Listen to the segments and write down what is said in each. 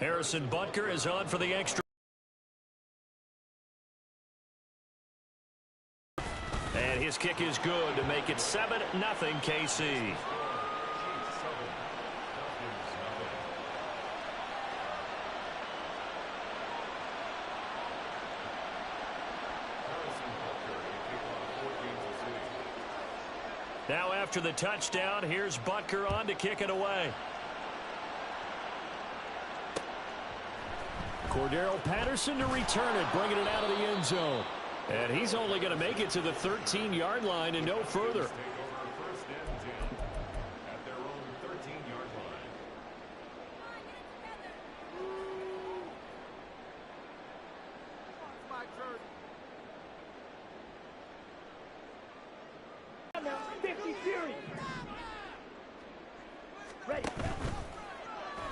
Harrison Butker is on for the extra. And his kick is good to make it 7-0 KC. Now after the touchdown, here's Butker on to kick it away. Cordero Patterson to return it, bringing it out of the end zone. And he's only going to make it to the 13-yard line and no further.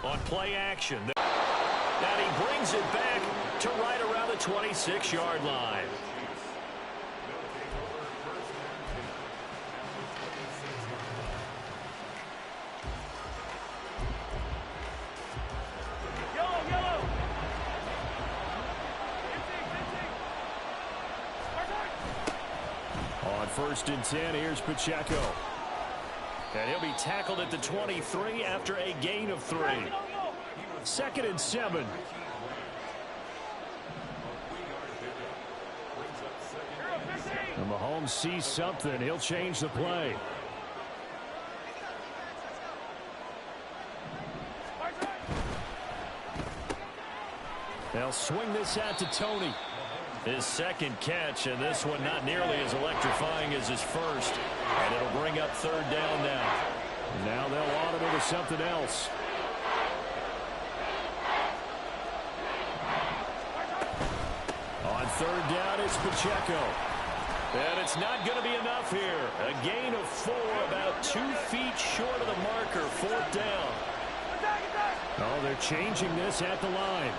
On play action. And he brings it back to right around the 26-yard line. On 1st and 10, here's Pacheco. And he'll be tackled at the 23 after a gain of 3. 2nd and 7. And Mahomes sees something. He'll change the play. They'll swing this out to Tony. His 2nd catch, and this one not nearly as electrifying as his first. And it'll bring up 3rd down now. Now they'll automate to something else. On 3rd down, it's Pacheco. And it's not going to be enough here. A gain of 4, about 2 feet short of the marker. 4th down. Oh, they're changing this at the line.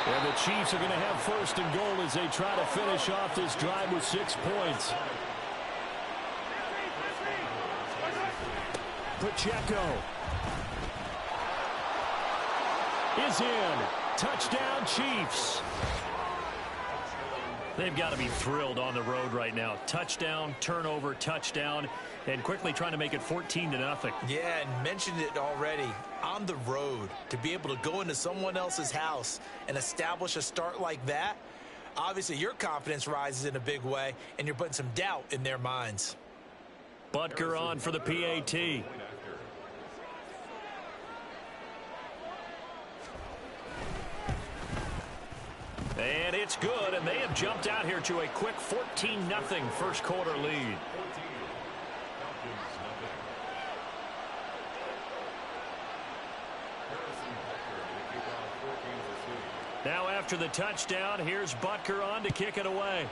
And the Chiefs are going to have 1st and goal as they try to finish off this drive with 6 points. Pacheco is in. Touchdown, Chiefs. They've got to be thrilled on the road right now. Touchdown, turnover, touchdown, and quickly trying to make it 14-0. Yeah, and mentioned it already. On the road, to be able to go into someone else's house and establish a start like that, obviously your confidence rises in a big way, and you're putting some doubt in their minds. Butker on for the PAT. And it's good, and they have jumped out here to a quick 14-0 first quarter lead. Now after the touchdown, here's Butker on to kick it away.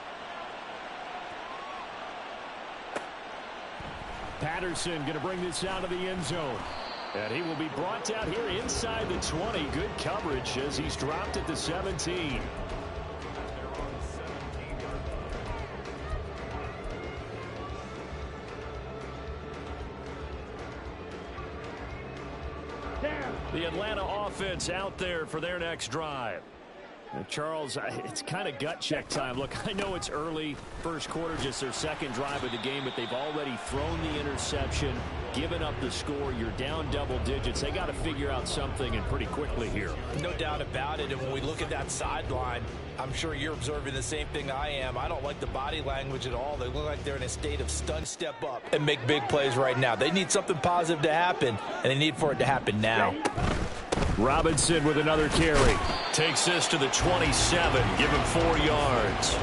Patterson going to bring this out of the end zone. And he will be brought down here inside the 20. Good coverage as he's dropped at the 17. The Atlanta offense out there for their next drive. Now, Charles, it's kind of gut check time. Look, I know it's early, first quarter, just their 2nd drive of the game, but they've already thrown the interception, given up the score. You're down double digits. They got to figure out something, and pretty quickly here. No doubt about it. And when we look at that sideline, I'm sure you're observing the same thing I am. I don't like the body language at all. They look like they're in a state of stun. Step up and make big plays right now. They need something positive to happen, and they need for it to happen now. Robinson with another carry. Takes this to the 27. Give him 4 yards.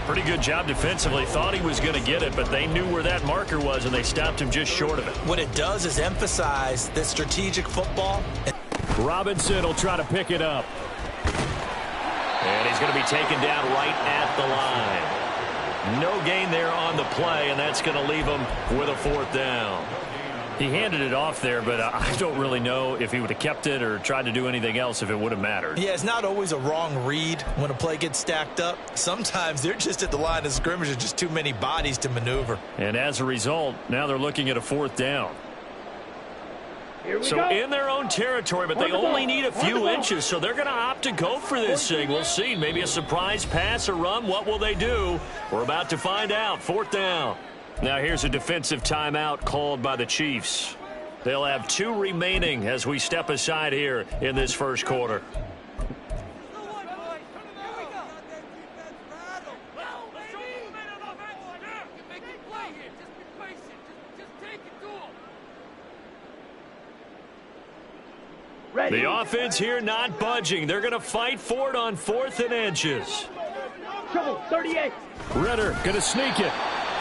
Pretty good job defensively. Thought he was going to get it, but they knew where that marker was, and they stopped him just short of it. What it does is emphasize that strategic football. Robinson will try to pick it up. And he's going to be taken down right at the line. No gain there on the play, and that's going to leave him with a 4th down. He handed it off there, but I don't really know if he would have kept it or tried to do anything else if it would have mattered. Yeah, it's not always a wrong read when a play gets stacked up. Sometimes they're just at the line of scrimmage. There's just too many bodies to maneuver. And as a result, now they're looking at a 4th down. So in their own territory, but they only need a few inches, so they're going to opt to go for this thing. We'll see. Maybe a surprise pass or run. What will they do? We're about to find out. 4th down. Now here's a defensive timeout called by the Chiefs. They'll have 2 remaining as we step aside here in this first quarter. The offense here not budging. They're going to fight for it on 4th and inches. Trouble, 38. Ritter going to sneak it.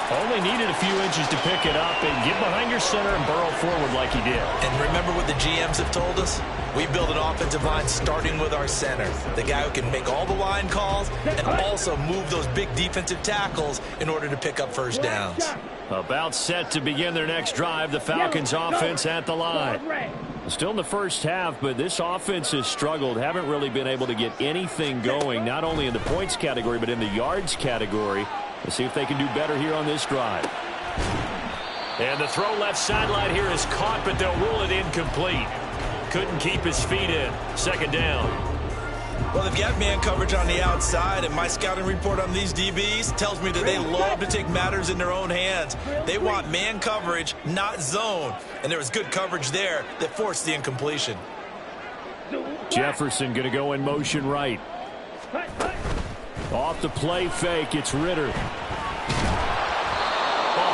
Only needed a few inches to pick it up and get behind your center and burrow forward like he did. And remember what the GMs have told us? We build an offensive line starting with our center, the guy who can make all the line calls and also move those big defensive tackles in order to pick up first downs. About set to begin their next drive, the Falcons offense at the line. Still in the first half, but this offense has struggled. Haven't really been able to get anything going, not only in the points category, but in the yards category. Let's see if they can do better here on this drive. And the throw left sideline here is caught, but they'll rule it incomplete. Couldn't keep his feet in. 2nd down. Well, they've got man coverage on the outside, and my scouting report on these DBs tells me that they love to take matters in their own hands. They want man coverage, not zone. And there was good coverage there that forced the incompletion. Jefferson going to go in motion right. Off the play fake, it's Ritter. Ball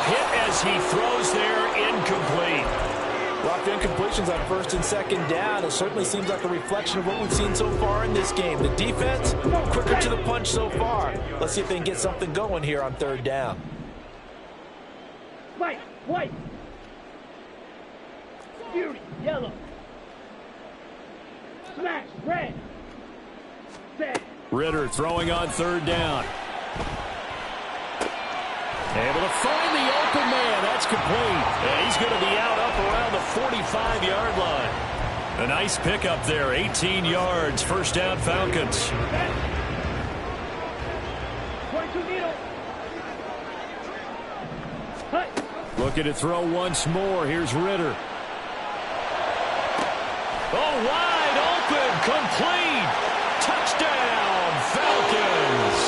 hit as he throws there, incomplete. Rock, the incompletions on 1st and 2nd down. It certainly seems like a reflection of what we've seen so far in this game. The defense, quicker to the punch so far. Let's see if they can get something going here on 3rd down. White. Fury, yellow. Smash, red. Set. Ritter throwing on 3rd down. Able to find the open man. That's complete. And he's going to be out up around the 45-yard line. A nice pickup there. 18 yards. 1st down, Falcons. Looking to throw once more. Here's Ritter. Oh, wide open. Complete. Touchdown, Falcons.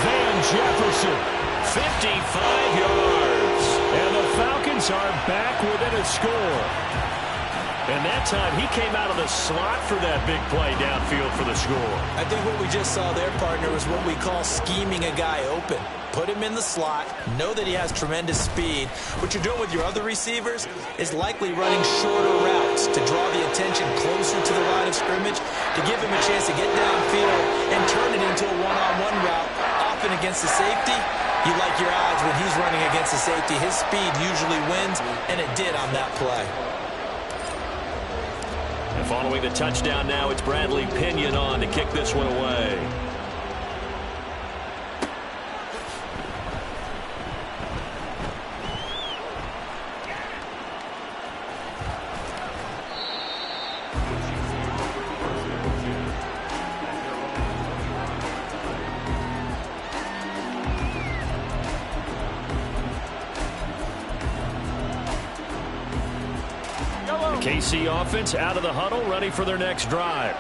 Van Jefferson. 55 yards. And the Falcons are back within a score. And that time he came out of the slot for that big play downfield for the score. I think what we just saw there, partner, was what we call scheming a guy open. Put him in the slot, know that he has tremendous speed. What you're doing with your other receivers is likely running shorter routes to draw the attention closer to the line of scrimmage, to give him a chance to get downfield and turn it into a one-on-one route, often against the safety. You like your odds when he's running against the safety. His speed usually wins, and it did on that play. And following the touchdown now, it's Bradley Pinion on to kick this one away. KC offense out of the huddle, ready for their next drive.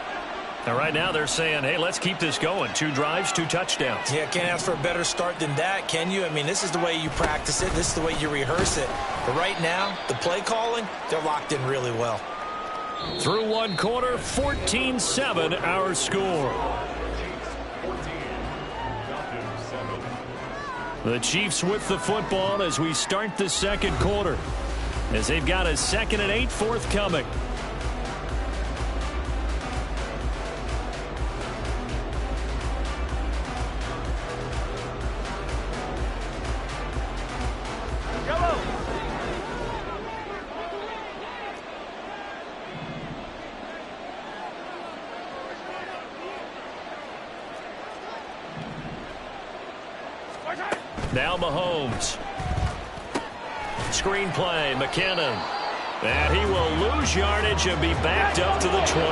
And right now they're saying, hey, let's keep this going. 2 drives, 2 touchdowns. Yeah, can't ask for a better start than that, can you? I mean, this is the way you practice it. This is the way you rehearse it. But right now, the play calling, they're locked in really well. Through 1 quarter, 14-7 our score. The Chiefs with the football as we start the 2nd quarter, as they've got a 2nd and 8 forthcoming. Now Mahomes. Screenplay, McKinnon. And he will lose yardage and be backed up to the 24.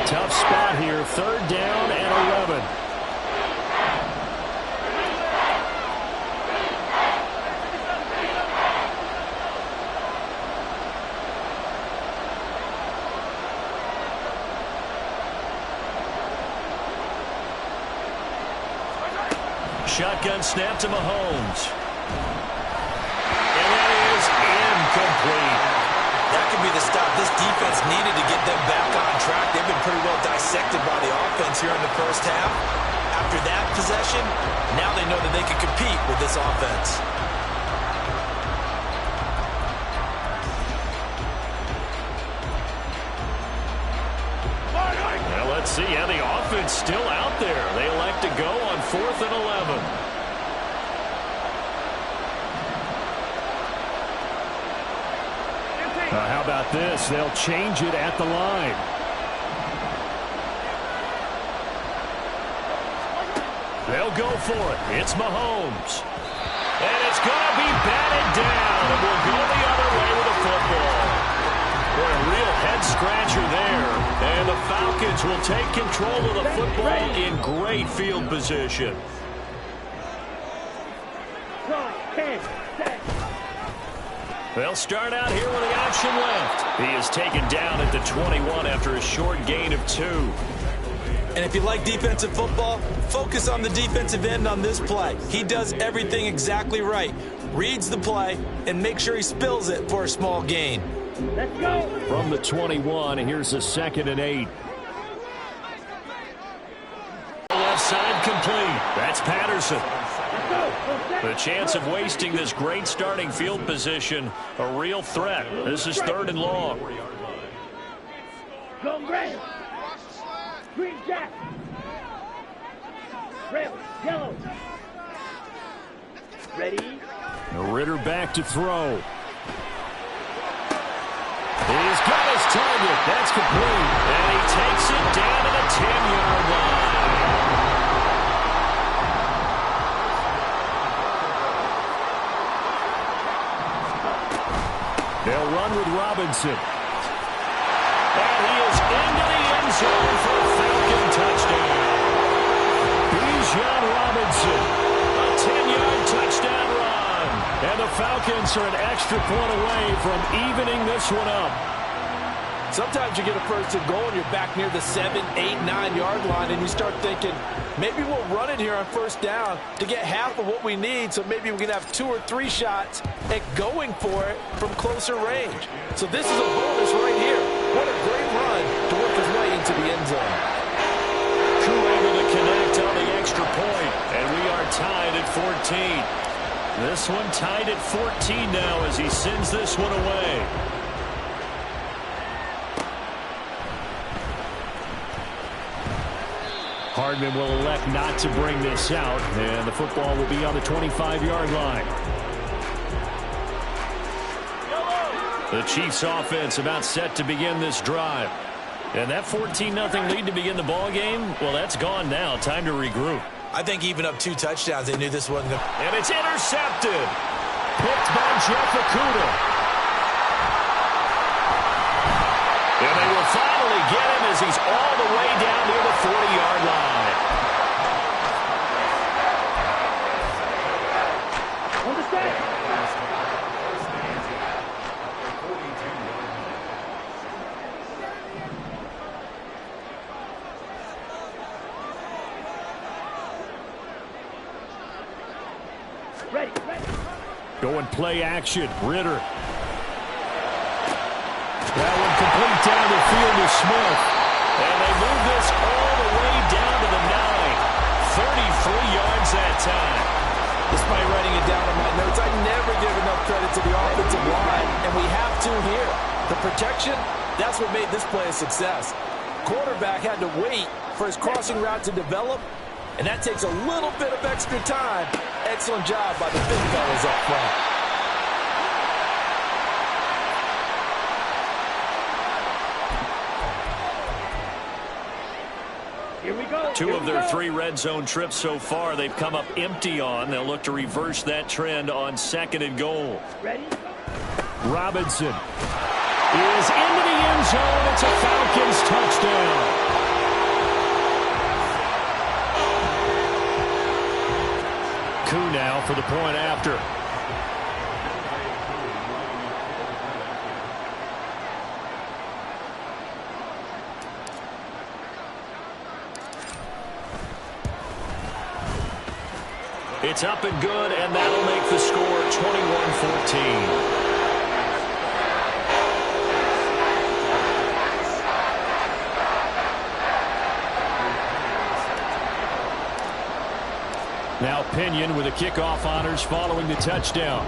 Tough spot here, 3rd down and 11. Shotgun snap to Mahomes. And that is incomplete. That could be the stop this defense needed to get them back on track. They've been pretty well dissected by the offense here in the first half. After that possession, now they know that they can compete with this offense. Well, let's see. Yeah, the offense still out there. They elect to go on 4th and 11. How about this? They'll change it at the line. They'll go for it. It's Mahomes. And it's going to be batted down. And we'll go the other way with the football. Boy, a real head-scratcher there. And the Falcons will take control of the football in great field position. They'll start out here with the option left. He is taken down at the 21 after a short gain of 2. And if you like defensive football, focus on the defensive end on this play. He does everything exactly right. Reads the play and make sure he spills it for a small gain. Let's go. From the 21, here's a 2nd and 8. Left side complete. That's Patterson. The chance of wasting this great starting field position, a real threat. This is 3rd and long. Go red. Green jack. Red, yellow. Ready? Ritter back to throw. He's got his target. That's complete. And he takes it down to the 10-yard line. They'll run with Robinson. And he is into the end zone for a Falcon touchdown. Bijan Robinson, a 10-yard touchdown run. And the Falcons are an extra point away from evening this one up. Sometimes you get a 1st and goal and you're back near the 7, 8, 9-yard line and you start thinking, maybe we'll run it here on 1st down to get half of what we need, so maybe we can have 2 or 3 shots at going for it from closer range. So this is a bonus right here. What a great run to work his way into the end zone. Crew able to connect on the extra point, and we are tied at 14. This one tied at 14 now as he sends this one away. Hardman will elect not to bring this out, and the football will be on the 25-yard line. The Chiefs offense about set to begin this drive. And that 14-0 lead to begin the ball game, well, that's gone now. Time to regroup. I think even up 2 touchdowns, they knew this wasn't going to... And it's intercepted. Picked by Jeff Okudah. And they will finally get him as he's all the way down near the 40-yard line. Ready. Going play action. Ritter. That one complete down the field to Smith. And they move this all the way down to the 9. 33 yards that time. Despite writing it down in my notes, I never give enough credit to the offensive line, and we have to here. The protection, that's what made this play a success. Quarterback had to wait for his crossing route to develop, and that takes a little bit of extra time. Excellent job by the big fellas up front. Here we go. Two of their 3 red zone trips so far, they've come up empty on. They'll look to reverse that trend on 2nd and goal. Ready? Robinson is into the end zone. It's a Falcons touchdown. Koo now for the point after. It's up and good, and that'll make the score 21-14. Now Pinion with the kickoff honors following the touchdown.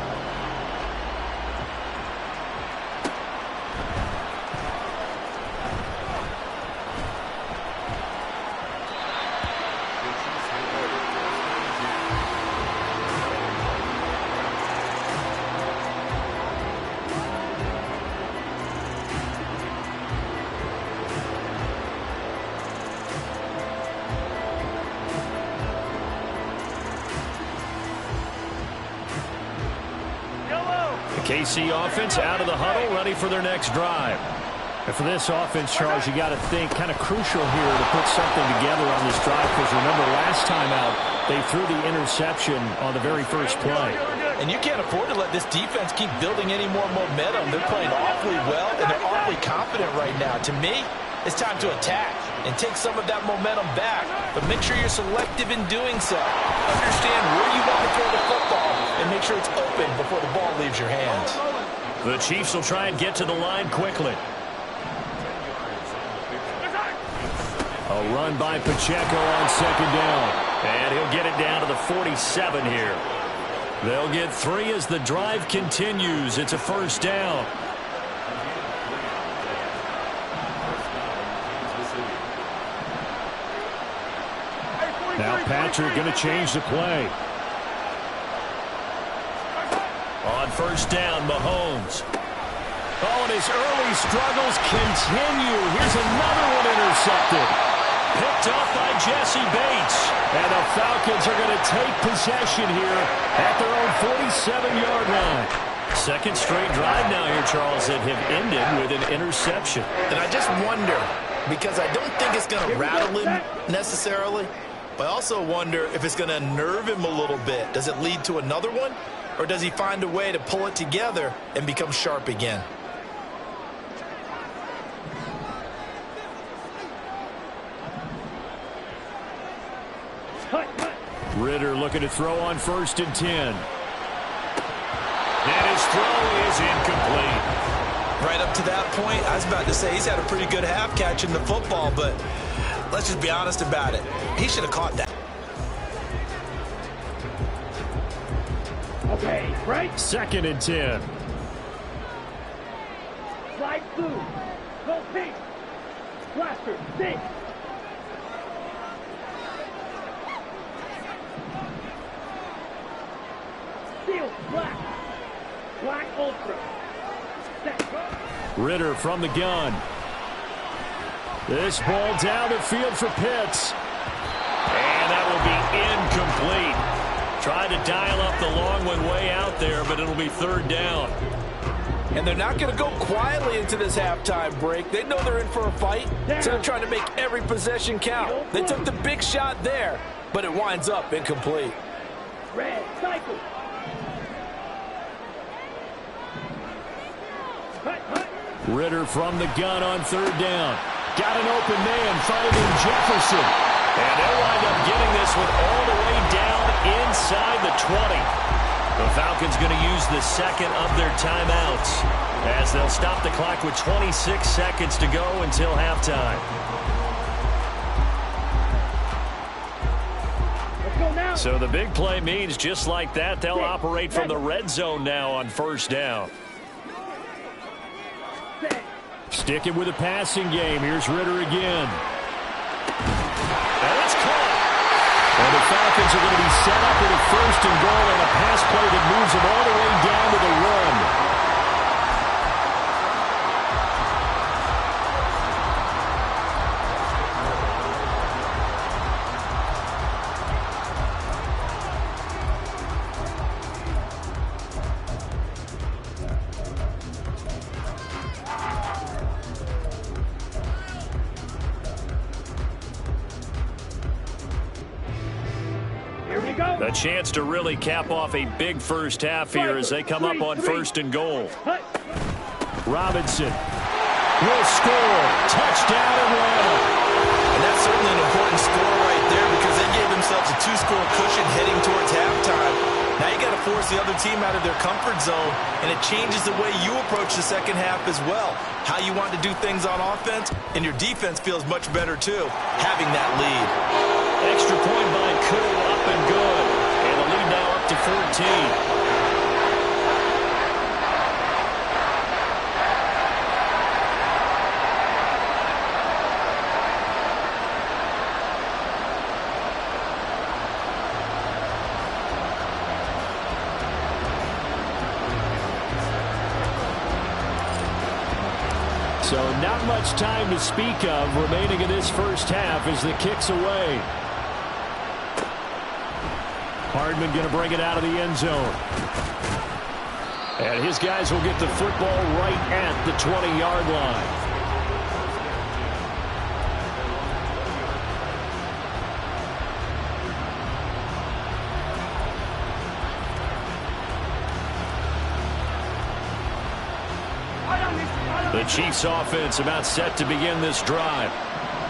KC offense out of the huddle, ready for their next drive. And for this offense, Charles, you got to think kind of crucial here to put something together on this drive, because remember last time out they threw the interception on the very first play. And you can't afford to let this defense keep building any more momentum. They're playing awfully well, and they're awfully confident right now. To me, it's time to attack and take some of that momentum back. But make sure you're selective in doing so. Understand where you want to throw the football and make sure it's open before the ball leaves your hands. The Chiefs will try and get to the line quickly. A run by Pacheco on 2nd down. And he'll get it down to the 47 here. They'll get 3 as the drive continues. It's a 1st down. Now Patrick going to change the play. On 1st down, Mahomes. Oh, and his early struggles continue. Here's another one intercepted. Picked off by Jesse Bates. And the Falcons are going to take possession here at their own 47-yard line. 2nd straight drive now here, Charles, that have ended with an interception. And I just wonder, because I don't think it's going to rattle him necessarily, but I also wonder if it's going to nerve him a little bit. Does it lead to another one? Or does he find a way to pull it together and become sharp again? Ritter looking to throw on 1st and 10. And his throw is incomplete. Right up to that point, I was about to say he's had a pretty good half catching the football, but let's just be honest about it. He should have caught that. Okay, right? 2nd and 10. Slide through. Go pink. Blaster, six. Steel, black. Black ultra. Set. Ritter from the gun. This ball down the field for Pitts. And that will be incomplete. Tried to dial up the long one way out there, but it'll be 3rd down. And they're not going to go quietly into this halftime break. They know they're in for a fight, so they're trying to make every possession count. They took the big shot there, but it winds up incomplete. Red, cycle. Ritter from the gun on 3rd down. Got an open man, finding Jefferson. And they'll wind up getting this one all the way down inside the 20. The Falcons going to use the 2nd of their timeouts as they'll stop the clock with 26 seconds to go until halftime. Let's go now. So the big play means just like that, they'll operate from the red zone now on 1st down. Sticking with a passing game. Here's Ritter again. And it's caught. And the Falcons are going to be set up with a 1st and goal and a pass play that moves them all the way down to the run. go. A chance to really cap off a big first half here as they come up on 1st and goal. Robinson will score. Touchdown Atlanta. And that's certainly an important score right there because they gave themselves a 2-score cushion heading towards halftime. Now you got to force the other team out of their comfort zone, and it changes the way you approach the second half as well. How you want to do things on offense, and your defense feels much better too, having that lead. Extra point by Koo, up and good. And the lead now up to 14. So not much time to speak of remaining in this first half as the kick's away. Hardman going to bring it out of the end zone. And his guys will get the football right at the 20-yard line. The Chiefs offense about set to begin this drive.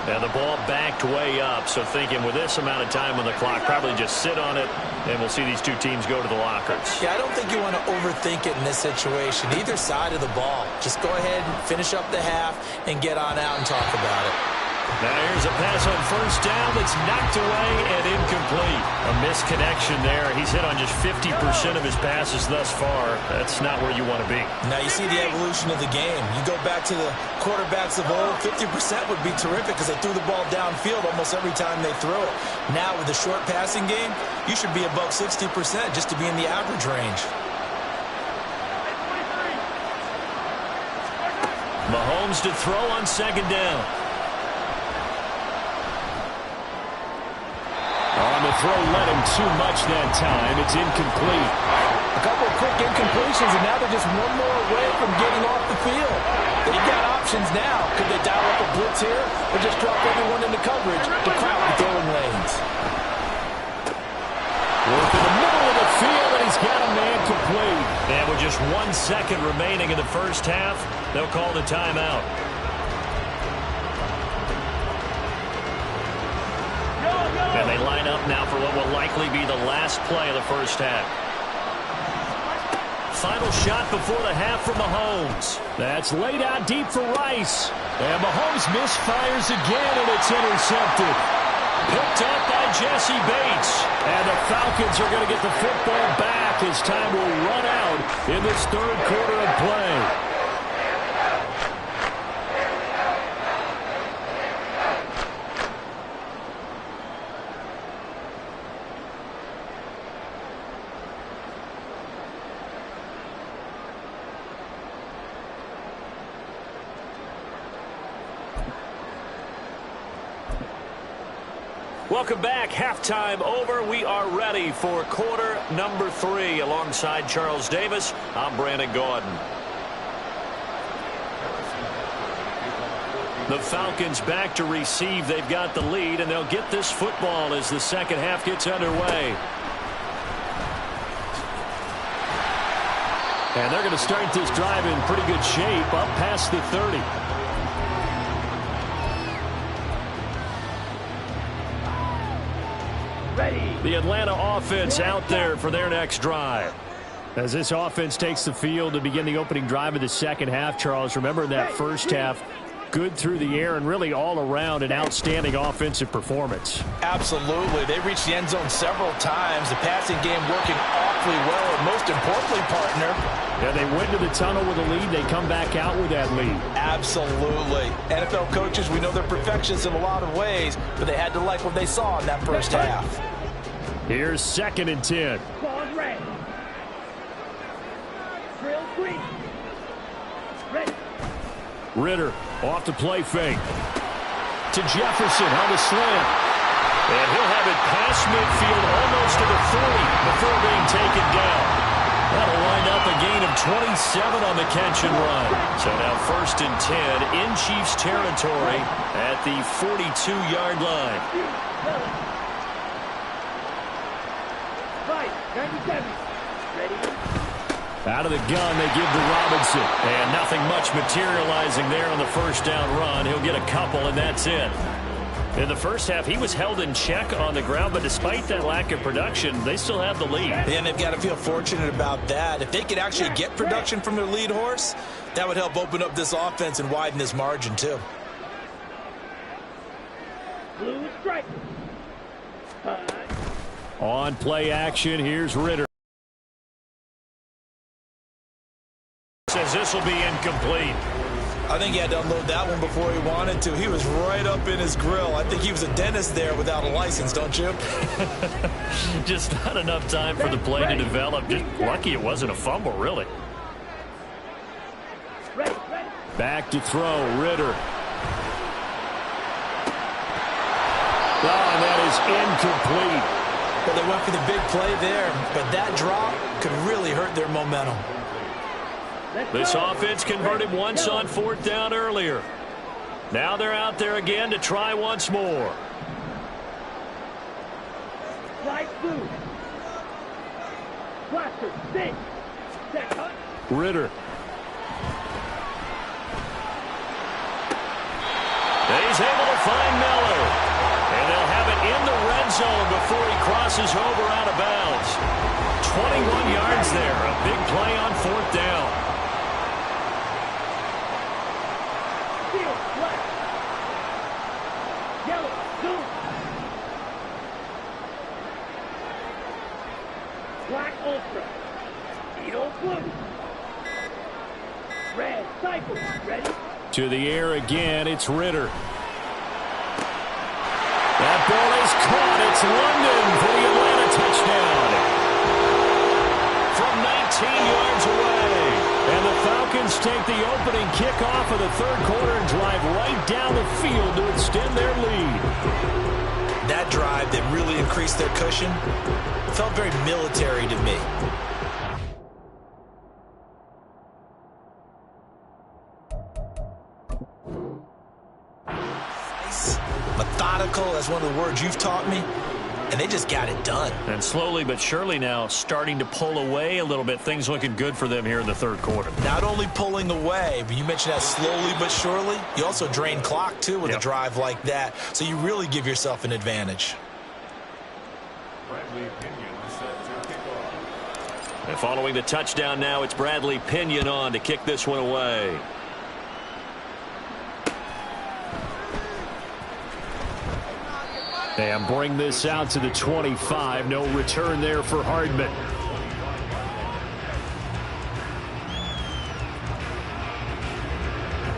And the ball backed way up. So thinking with this amount of time on the clock, probably just sit on it, and we'll see these two teams go to the lockers. Yeah, I don't think you want to overthink it in this situation. Either side of the ball. Just go ahead and finish up the half and get on out and talk about it. Now here's a pass on 1st down that's knocked away and incomplete. A misconnection there. He's hit on just 50% of his passes thus far. That's not where you want to be. Now you see the evolution of the game. You go back to the quarterbacks of old, 50% would be terrific because they threw the ball downfield almost every time they throw it. Now with the short passing game, you should be above 60% just to be in the average range. Mahomes to throw on 2nd down. On the throw, led him too much that time. It's incomplete. A couple of quick incompletions, and now they're just one more away from getting off the field. They've got options now. Could they dial up a blitz here or just drop everyone into coverage to crowd the throwing lanes? Work in the middle of the field, and he's got a man complete. And with just 1 second remaining in the first half, they'll call the timeout. And they line up now for what will likely be the last play of the first half. Final shot before the half from Mahomes. That's laid out deep for Rice. And Mahomes misfires again, and it's intercepted. Picked up by Jesse Bates. And the Falcons are going to get the football back as time will run out in this 3rd quarter of play. Welcome back. Halftime over. We are ready for quarter number 3. Alongside Charles Davis, I'm Brandon Gaudin. The Falcons back to receive. They've got the lead, and they'll get this football as the second half gets underway. And they're going to start this drive in pretty good shape, up past the 30. The Atlanta offense out there for their next drive. As this offense takes the field to begin the opening drive of the second half, Charles, remember that first half, good through the air and really all around an outstanding offensive performance. Absolutely. They reached the end zone several times. The passing game working awfully well, and most importantly, partner. Yeah, they went to the tunnel with a lead. They come back out with that lead. Absolutely. NFL coaches, we know they're perfectionists in a lot of ways, but they had to like what they saw in that first half. Here's 2nd and 10. Ball red. Drill green. Ready. Ritter off the play fake. To Jefferson on the slant. And he'll have it past midfield almost to the 40 before being taken down. That'll wind up a gain of 27 on the catch and run. So now 1st and 10 in Chiefs territory at the 42-yard line. 97. Ready? Out of the gun, they give to Robinson. And nothing much materializing there on the first down run. He'll get a couple, and that's it. In the first half, he was held in check on the ground, but despite that lack of production, they still have the lead. And they've got to feel fortunate about that. If they could actually get production from their lead horse, that would help open up this offense and widen this margin, too. Blue strike. On play action, here's Ritter. Says this will be incomplete. I think he had to unload that one before he wanted to. He was right up in his grill. I think he was a dentist there without a license, don't you? Just not enough time for the play to develop. Just lucky it wasn't a fumble, really. Back to throw, Ritter. Oh, and that is incomplete. Well, they went for the big play there, but that drop could really hurt their momentum. This offense converted once on fourth down earlier. Now they're out there again to try once more. Ritter. He's able to find Miller. And they'll have it in the red zone before he crosses over out of bounds. 21 yards there. A big play on fourth down. Black Ultra. Edo Blue. Red Cycle. Ready? To the air again, it's Ritter. That ball is caught. It's London for the Atlanta touchdown. From 19 yards away. And the Falcons take the opening kickoff of the third quarter and drive right down the field to extend their lead. That drive that really increased their cushion felt very military to me. Nice, methodical, that's one of the words you've taught me, and they just got it done. And slowly but surely now starting to pull away a little bit. Things looking good for them here in the third quarter. Not only pulling away, but you mentioned that slowly but surely. You also drain clock, too, with a drive like that. So you really give yourself an advantage. And following the touchdown now, it's Bradley Pinion on to kick this one away. And bring this out to the 25. No return there for Hardman.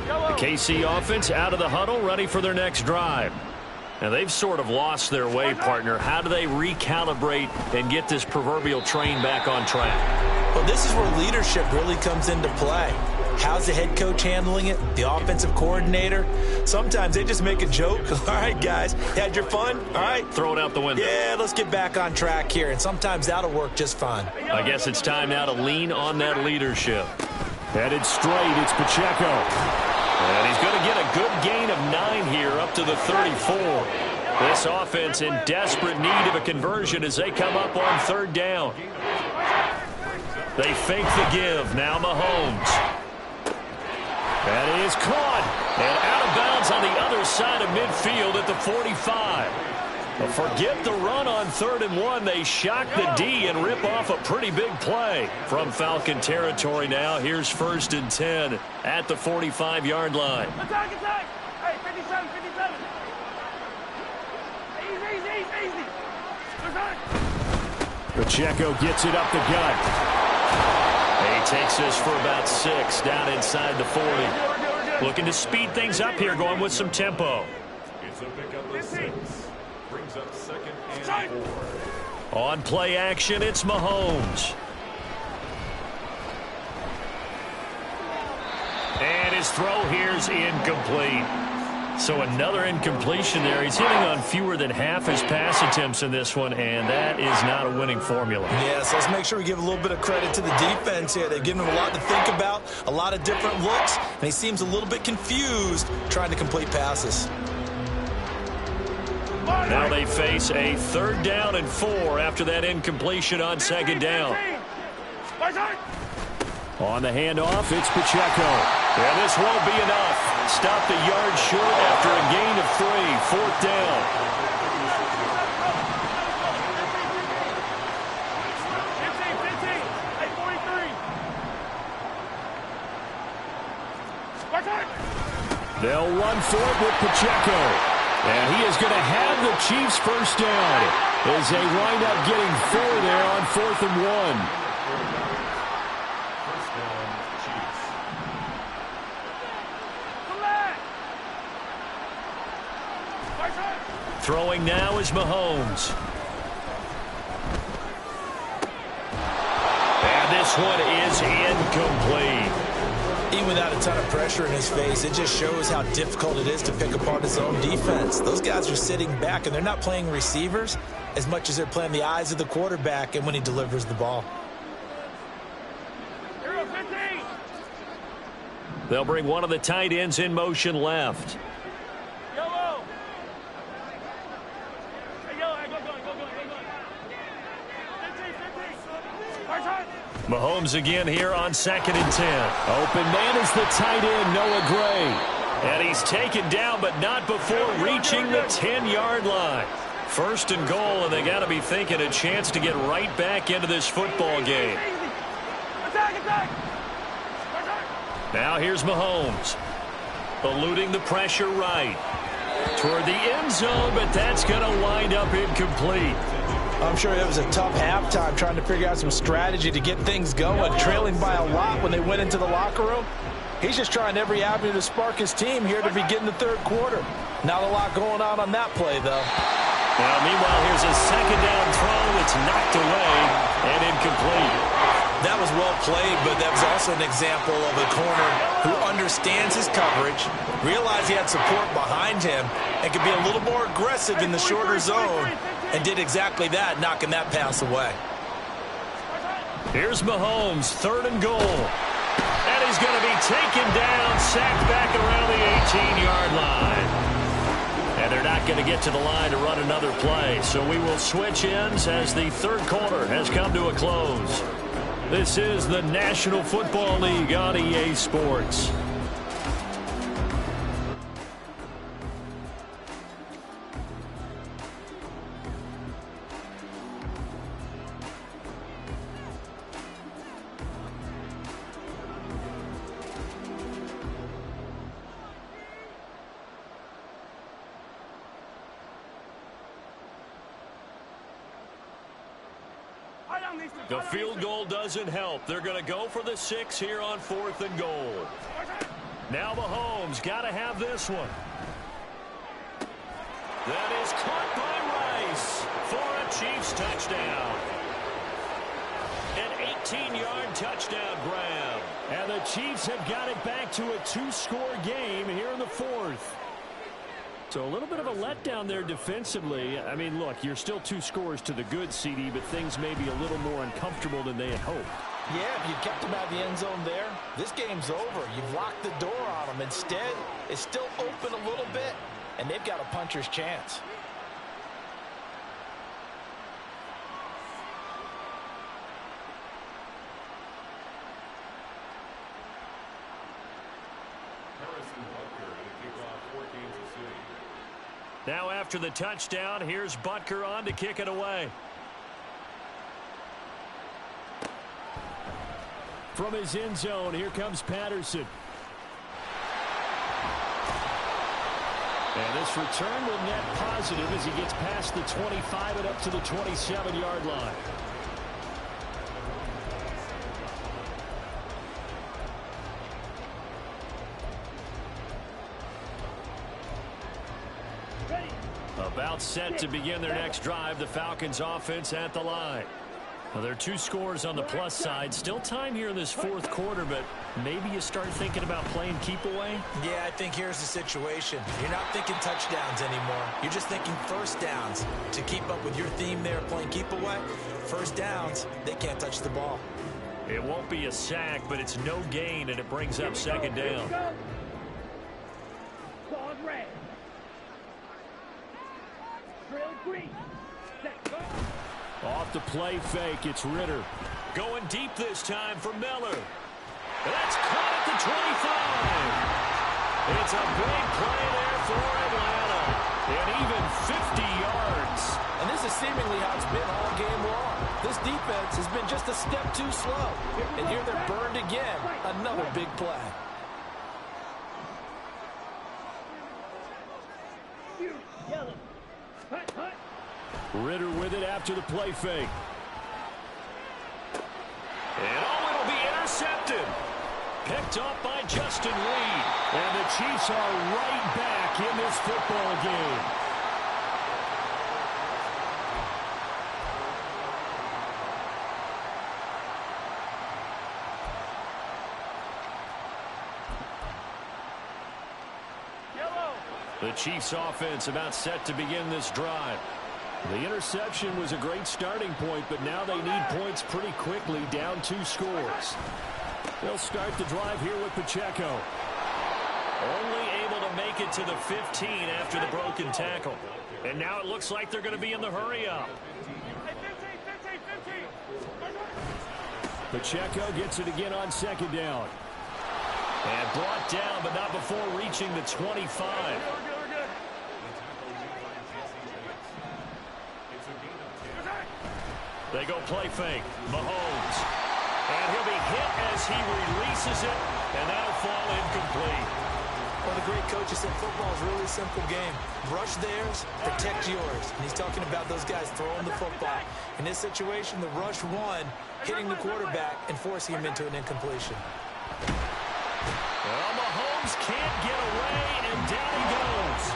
The KC offense out of the huddle, ready for their next drive. Now, they've sort of lost their way, partner. How do they recalibrate and get this proverbial train back on track? Well, this is where leadership really comes into play. How's the head coach handling it? The offensive coordinator? Sometimes they just make a joke. All right, guys, had your fun? All right. Throw it out the window. Yeah, let's get back on track here. And sometimes that'll work just fine. I guess it's time now to lean on that leadership. Headed straight, it's Pacheco. And he's going to get a good gain of 9 here up to the 34. This offense in desperate need of a conversion as they come up on third down. They fake the give. Now Mahomes. That is caught. And out of bounds on the other side of midfield at the 45. But forget the run on 3rd and 1. They shock the D and rip off a pretty big play. From Falcon territory now, here's 1st and 10 at the 45-yard line. Attack, attack! Hey, 57, 57. Easy, easy, easy. Pacheco gets it up the gut. He takes this for about 6 down inside the 40. Looking to speed things up here, going with some tempo. It's a pickup of 6. Brings up 2nd and 4. On play action, it's Mahomes. And his throw here's incomplete. So another incompletion there. He's hitting on fewer than half his pass attempts in this one, and that is not a winning formula. Yes, let's make sure we give a little bit of credit to the defense here. They've given him a lot to think about, a lot of different looks, and he seems a little bit confused trying to complete passes. Now they face a 3rd down and 4 after that incompletion on 2nd down. On the handoff, it's Pacheco. And this won't be enough. Stopped a yard short after a gain of 3. 4th down. They'll run for it with Pacheco. And he is going to have the Chiefs' 1st down as they wind up getting 4 there on 4th and 1. Throwing now is Mahomes. And this one is incomplete. Even without a ton of pressure in his face, it just shows how difficult it is to pick apart his own defense. Those guys are sitting back, and they're not playing receivers as much as they're playing the eyes of the quarterback and when he delivers the ball. They'll bring one of the tight ends in motion left. Mahomes again here on 2nd and 10. Open man is the tight end, Noah Gray. And he's taken down, but not before reaching the 10-yard line. 1st and goal, and they got to be thinking a chance to get right back into this football game. Now here's Mahomes. Eluding the pressure right. Toward the end zone, but that's going to wind up incomplete. I'm sure it was a tough halftime trying to figure out some strategy to get things going, trailing by a lot when they went into the locker room. He's just trying every avenue to spark his team here to begin the 3rd quarter. Not a lot going on that play, though. Now, meanwhile, here's a 2nd down throw. It's knocked away and incomplete. That was well played, but that was also an example of a corner who understands his coverage, realized he had support behind him, and could be a little more aggressive in the shorter zone, and did exactly that, knocking that pass away. Here's Mahomes, 3rd and goal. And he's going to be taken down, sacked back around the 18-yard line. And they're not going to get to the line to run another play, so we will switch ends as the 3rd quarter has come to a close. This is the National Football League on EA Sports. The field goal doesn't help. They're going to go for the 6 here on 4th and goal. Now Mahomes got to have this one. That is caught by Rice for a Chiefs touchdown. An 18-yard touchdown grab. And the Chiefs have got it back to a 2-score game here in the 4th. So a little bit of a letdown there defensively. I mean, look, you're still 2 scores to the good, CD, but things may be a little more uncomfortable than they had hoped. Yeah, if you kept them out of the end zone there, this game's over. You've locked the door on them. Instead, it's still open a little bit, and they've got a puncher's chance. Now after the touchdown, here's Butker on to kick it away. From his end zone, here comes Patterson. And this return will net positive as he gets past the 25 and up to the 27-yard line. About set to begin their next drive. The Falcons offense at the line. Well, there are 2 scores on the plus side. Still time here in this 4th quarter, but maybe you start thinking about playing keep away? Yeah, I think here's the situation. You're not thinking touchdowns anymore. You're just thinking 1st downs. To keep up with your theme there, playing keep away, 1st downs, they can't touch the ball. It won't be a sack, but it's no gain, and it brings up 2nd down. Drill Off the play fake, it's Ritter. Going deep this time for Miller. That's caught at the 25. It's a big play there for Atlanta. And even 50 yards. And this is seemingly how it's been all game long. This defense has been just a step too slow. And here they're burned again. Another big play. Ritter with it after the play fake. And it'll be intercepted. Picked up by Justin Reed. And the Chiefs are right back in this football game. The Chiefs offense about set to begin this drive. The interception was a great starting point, but now they need points pretty quickly, down 2 scores. They'll start the drive here with Pacheco. Only able to make it to the 15 after the broken tackle. And now it looks like they're going to be in the hurry up. Pacheco gets it again on second down. And brought down, but not before reaching the 25. They go play fake. Mahomes. And he'll be hit as he releases it, and that'll fall incomplete. Well, the great coach said football is a really simple game. Rush theirs, protect yours. And he's talking about those guys throwing the football. In this situation, the rush won, hitting the quarterback and forcing him into an incompletion. Well, Mahomes can't get away, and down he goes.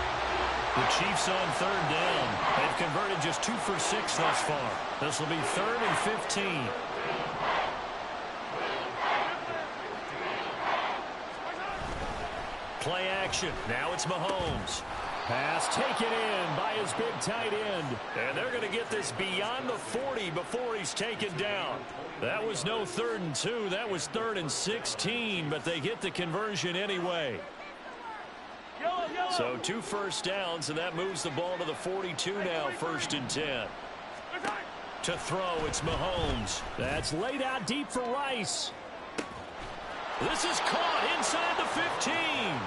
The Chiefs on third down. They've converted just 2 for 6 thus far. This will be 3rd and 15. Play action. Now it's Mahomes. Pass taken in by his big tight end. And they're going to get this beyond the 40 before he's taken down. That was no 3rd and 2. That was 3rd and 16, but they get the conversion anyway. So 2 first downs, and that moves the ball to the 42 now, 1st and 10. To throw, it's Mahomes. That's laid out deep for Rice. This is caught inside the 15.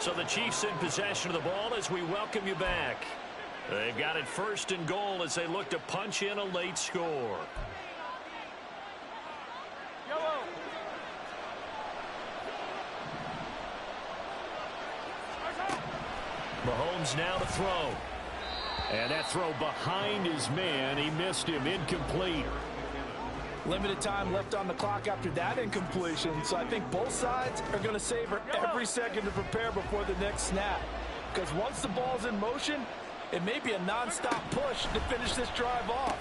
So the Chiefs in possession of the ball as we welcome you back. They've got it 1st and goal as they look to punch in a late score. Mahomes now to throw. And that throw behind his man. He missed him. Incomplete. Limited time left on the clock after that incompletion, so I think both sides are going to savor every second to prepare before the next snap. Because once the ball's in motion, it may be a non-stop push to finish this drive off.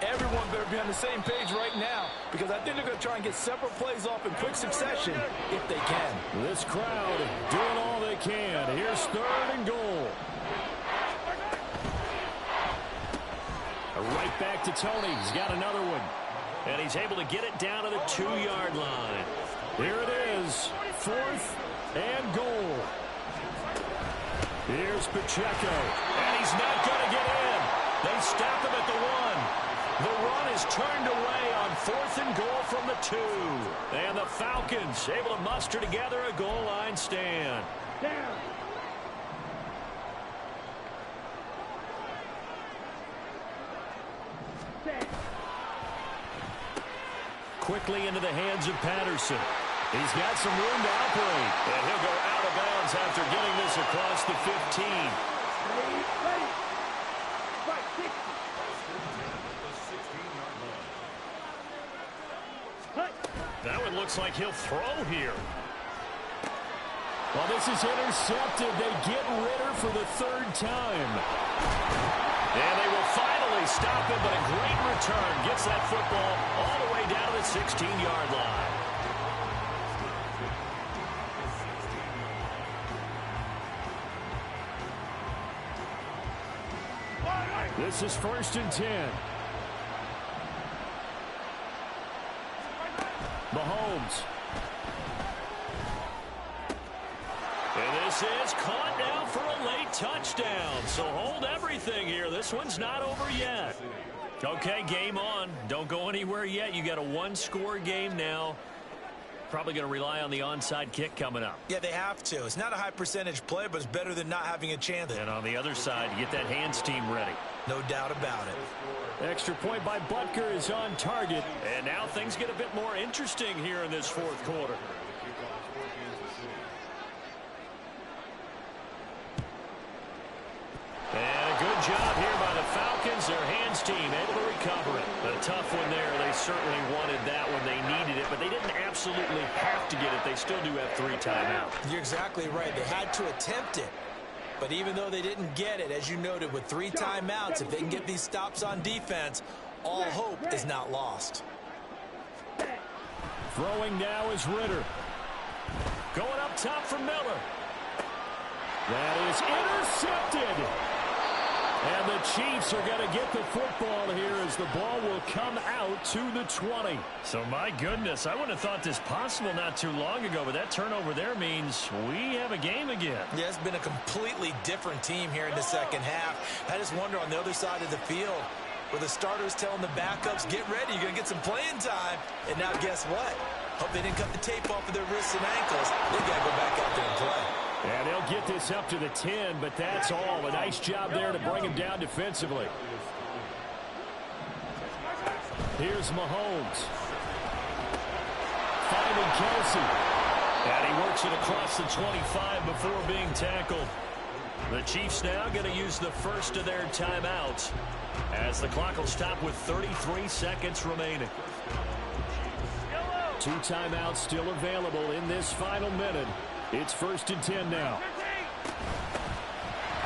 Everyone better be on the same page right now, because I think they're going to try and get several plays off in quick succession if they can. This crowd doing all they can. Here's 3rd and goal. Right back to Tony. He's got another one. And he's able to get it down to the 2-yard line. Here it is. 4th and goal. Here's Pacheco. And he's not going to get in. They stop him at the 1. The run is turned away on 4th and goal from the 2. And the Falcons able to muster together a goal line stand. Down. Quickly into the hands of Patterson. He's got some room to operate. And he'll go out of bounds after getting this across the 15. Ready. Right, 60. That one looks like he'll throw here. Well, this is intercepted. They get Ritter for the 3rd time. And they will finally stop him, but a great return. Gets that football all the way down to the 16-yard line. This is 1st and 10. Mahomes. And This is caught now for a late touchdown. So hold everything here. This one's not over yet. Okay, game on. Don't go anywhere yet. You got a one-score game now. Probably going to rely on the onside kick coming up. Yeah, they have to. It's not a high percentage play, but it's better than not having a chance. And on the other side, you get that hands team ready. No doubt about it. Extra point by Butker is on target. And now things get a bit more interesting here in this fourth quarter. And a good job here by the Falcons. Their hands team able to recover it. A tough one there. They certainly wanted that when they needed it, but they didn't absolutely have to get it. They still do have 3 timeouts. You're exactly right. They had to attempt it. But even though they didn't get it, as you noted, with 3 timeouts, if they can get these stops on defense, all hope is not lost. Throwing now is Ritter. Going up top for Miller. That is intercepted. And the Chiefs are going to get the football here as the ball will come out to the 20. So, my goodness, I wouldn't have thought this possible not too long ago, but that turnover there means we have a game again. Yeah, it's been a completely different team here in the second half. I just wonder on the other side of the field, where the starters telling the backups, get ready, you're going to get some playing time. And now guess what? Hope they didn't cut the tape off of their wrists and ankles. They got to go back out there and play. And they'll get this up to the 10, but that's all. A nice job there to bring him down defensively. Here's Mahomes. Finding Kelsey. And he works it across the 25 before being tackled. The Chiefs now going to use the first of their timeouts as the clock will stop with 33 seconds remaining. 2 timeouts still available in this final minute. It's 1st and 10 now.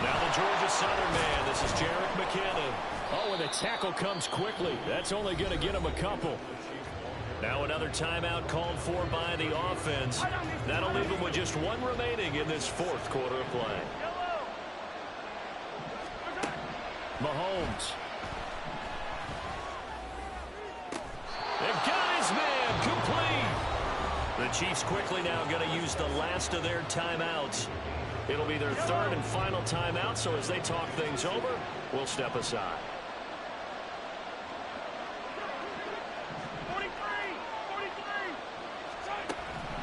Now the Georgia Southern man. This is Jerick McKinnon. Oh, and the tackle comes quickly. That's only going to get him a couple. Now another timeout called for by the offense. That'll leave them with just 1 remaining in this fourth quarter of play. Mahomes. They've got his man complete. The Chiefs quickly now going to use the last of their timeouts. It'll be their 3rd and final timeout, so as they talk things over, we'll step aside. 43.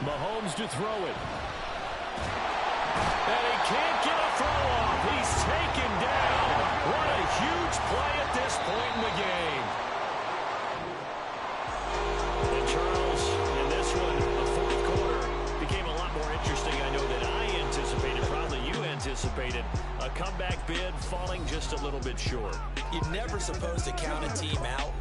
Mahomes to throw it. And he can't get a throw off. He's taken down. What a huge play at this point in the game. And Charles, in this one, the fourth quarter became a lot more interesting, I know, than I anticipated. Probably you anticipated. A comeback bid falling just a little bit short. You're never supposed to count a team out